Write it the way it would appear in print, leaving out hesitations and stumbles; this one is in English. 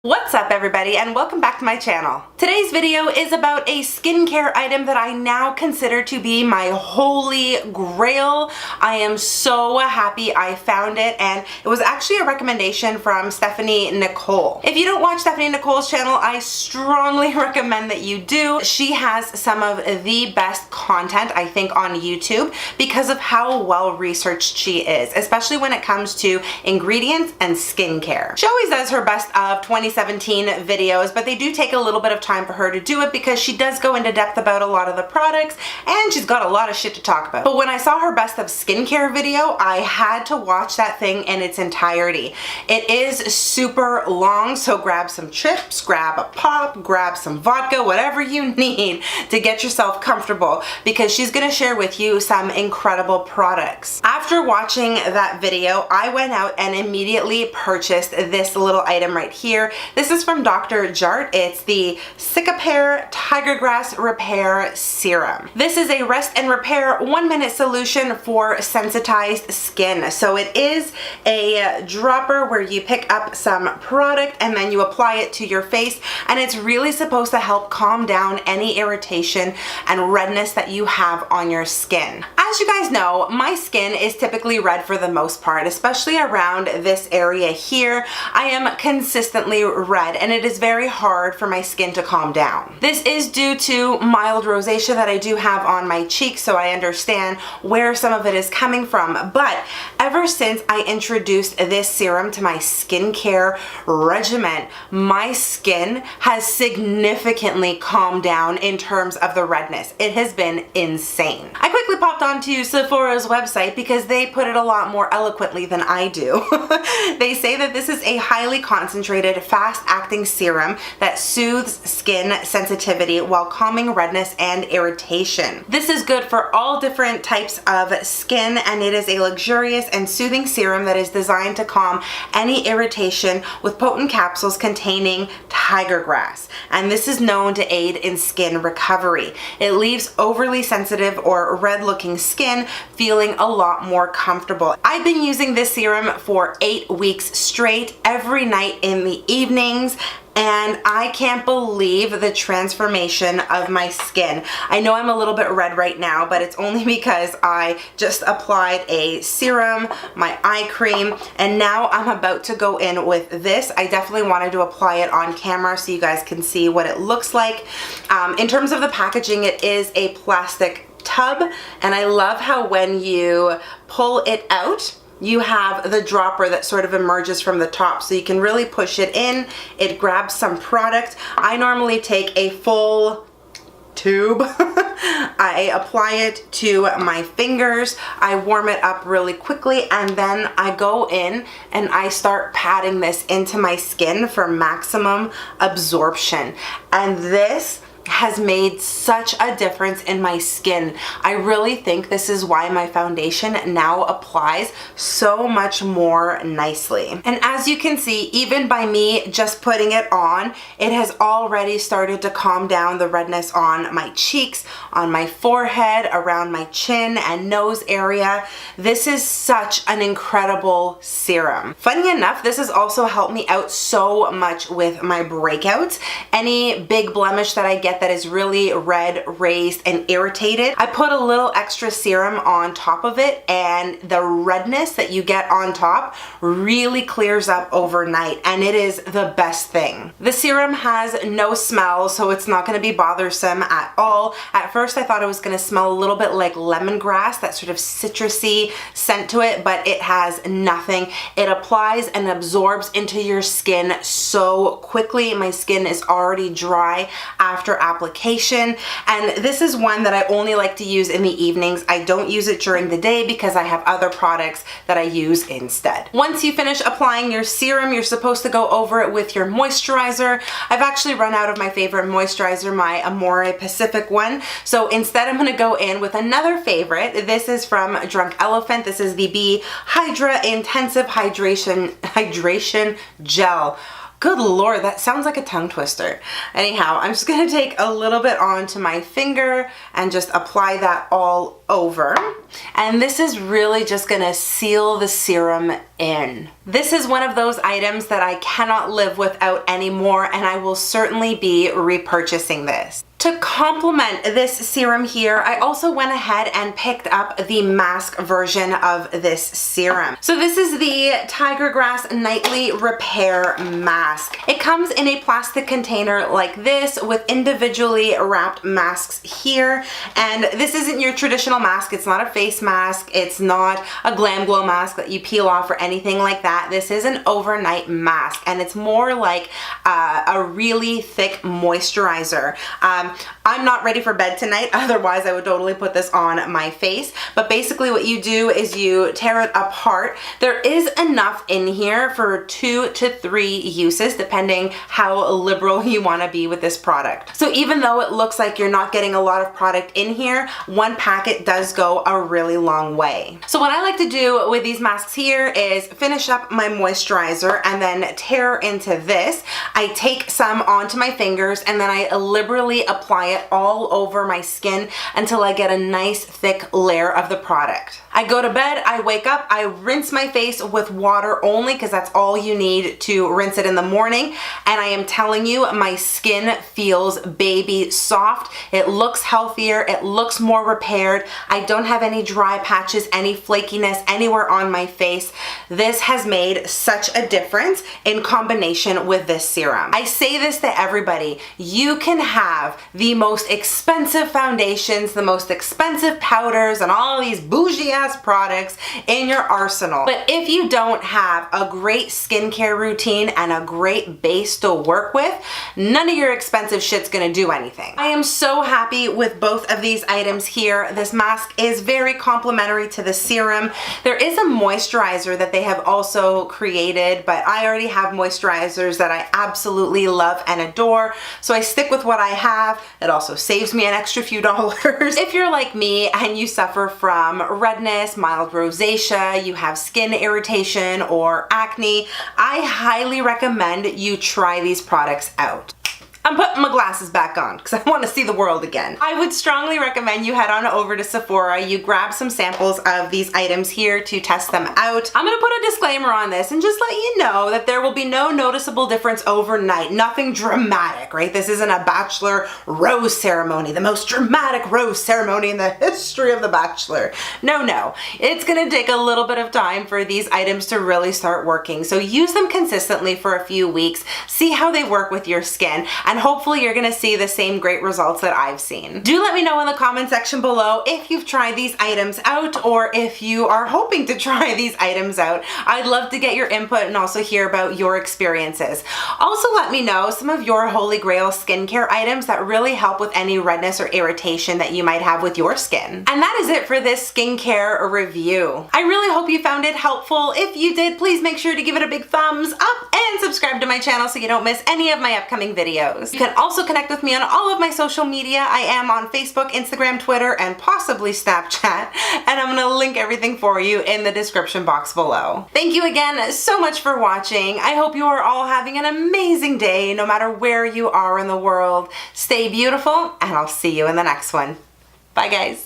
What's up everybody, and welcome back to my channel. Today's video is about a skincare item that I now consider to be my holy grail. I am so happy I found it, and it was actually a recommendation from Stephanie Nicole. If you don't watch Stephanie Nicole's channel, I strongly recommend that you do. She has some of the best content, I think, on YouTube because of how well researched she is, especially when it comes to ingredients and skincare. She always does her best of 2017 videos, but they do take a little bit of time for her to do it because she does go into depth about a lot of the products and she's got a lot of shit to talk about. But when I saw her best of skincare video, I had to watch that thing in its entirety. It is super long, so grab some chips, grab a pop, grab some vodka, whatever you need to get yourself comfortable, because she's gonna share with you some incredible products. After watching that video, I went out and immediately purchased this little item right here. This is from Dr. Jart. It's the Cicapair Tiger Grass Repair Serum. This is a rest and repair 1-minute solution for sensitized skin. So it is a dropper where you pick up some product and then you apply it to your face, and it's really supposed to help calm down any irritation and redness that you have on your skin. As you guys know, my skin is typically red for the most part, especially around this area here. I am consistently red, and it is very hard for my skin to calm down. This is due to mild rosacea that I do have on my cheeks, so I understand where some of it is coming from. But ever since I introduced this serum to my skincare regimen, my skin has significantly calmed down in terms of the redness. It has been insane. I quickly popped onto Sephora's website because they put it a lot more eloquently than I do. They say that this is a highly concentrated, fast-acting serum that soothes skin sensitivity while calming redness and irritation. This is good for all different types of skin, and it is a luxurious and soothing serum that is designed to calm any irritation with potent capsules containing tiger grass. And this is known to aid in skin recovery. It leaves overly sensitive or red-looking skin feeling a lot more comfortable. I've been using this serum for 8 weeks straight, every night in the evenings, and I can't believe the transformation of my skin. I know I'm a little bit red right now, but it's only because I just applied a serum, my eye cream, and now I'm about to go in with this. I definitely wanted to apply it on camera so you guys can see what it looks like. In terms of the packaging, it is a plastic tub, and I love how when you pull it out, you have the dropper that sort of emerges from the top, so you can really push it in. It grabs some product. I normally take a full tube. I apply it to my fingers, I warm it up really quickly, and then I go in and I start patting this into my skin for maximum absorption. And this has made such a difference in my skin. I really think this is why my foundation now applies so much more nicely. And as you can see, even by me just putting it on, it has already started to calm down the redness on my cheeks, on my forehead, around my chin and nose area. This is such an incredible serum. Funny enough, this has also helped me out so much with my breakouts. Any big blemish that I get that is really red, raised, and irritated, I put a little extra serum on top of it, and the redness that you get on top really clears up overnight, and it is the best thing. The serum has no smell, so it's not going to be bothersome at all. At first I thought it was going to smell a little bit like lemongrass, that sort of citrusy scent to it, but it has nothing. It applies and absorbs into your skin so quickly. My skin is already dry after application, and this is one that I only like to use in the evenings. I don't use it during the day because I have other products that I use instead. Once you finish applying your serum, you're supposed to go over it with your moisturizer. I've actually run out of my favorite moisturizer, my Amore Pacific one, so instead I'm going to go in with another favorite. This is from Drunk Elephant. This is the Be Hydra Intensive Hydration Gel. Good Lord, that sounds like a tongue twister. Anyhow, I'm just gonna take a little bit onto my finger and just apply that all over. And this is really just gonna seal the serum in. This is one of those items that I cannot live without anymore, and I will certainly be repurchasing this. To complement this serum here, I also went ahead and picked up the mask version of this serum. So this is the Tiger Grass Nightly Repair Mask. It comes in a plastic container like this with individually wrapped masks here. And this isn't your traditional mask. It's not a face mask. It's not a Glam Glow mask that you peel off or anything like that. This is an overnight mask, and it's more like a really thick moisturizer. I'm not ready for bed tonight, otherwise I would totally put this on my face. But basically what you do is you tear it apart. There is enough in here for 2 to 3 uses, depending how liberal you want to be with this product. So even though it looks like you're not getting a lot of product in here, one packet does go a really long way. So what I like to do with these masks here is finish up my moisturizer and then tear into this. I take some onto my fingers and then I liberally apply it all over my skin until I get a nice thick layer of the product. I go to bed, I wake up, I rinse my face with water only because that's all you need to rinse it in the morning. And I am telling you, my skin feels baby soft. It looks healthier, it looks more repaired. I don't have any dry patches, any flakiness anywhere on my face. This has made such a difference in combination with this serum. I say this to everybody. You can have the most expensive foundations, the most expensive powders, and all these bougie ass products in your arsenal. But if you don't have a great skincare routine and a great base to work with, none of your expensive shit's gonna do anything. I am so happy with both of these items here. This mask is very complimentary to the serum. There is a moisturizer that they have also created, but I already have moisturizers that I absolutely love and adore, so I stick with what I have. It also saves me an extra few dollars. If you're like me and you suffer from redness, mild rosacea, you have skin irritation or acne, I highly recommend you try these products out. I'm putting my glasses back on because I want to see the world again. I would strongly recommend you head on over to Sephora, you grab some samples of these items here to test them out. I'm gonna put a disclaimer on this and just let you know that there will be no noticeable difference overnight, nothing dramatic, right? This isn't a bachelor rose ceremony, the most dramatic rose ceremony in the history of The Bachelor. No, it's gonna take a little bit of time for these items to really start working. So use them consistently for a few weeks, see how they work with your skin, and hopefully you're gonna see the same great results that I've seen. Do let me know in the comment section below if you've tried these items out or if you are hoping to try these items out. I'd love to get your input and also hear about your experiences. Also let me know some of your holy grail skincare items that really help with any redness or irritation that you might have with your skin. And that is it for this skincare review. I really hope you found it helpful. If you did, please make sure to give it a big thumbs up and subscribe to my channel so you don't miss any of my upcoming videos. You can also connect with me on all of my social media. I am on Facebook, Instagram, Twitter, and possibly Snapchat, and I'm gonna link everything for you in the description box below. Thank you again so much for watching. I hope you are all having an amazing day, no matter where you are in the world. Stay beautiful, and I'll see you in the next one. Bye, guys.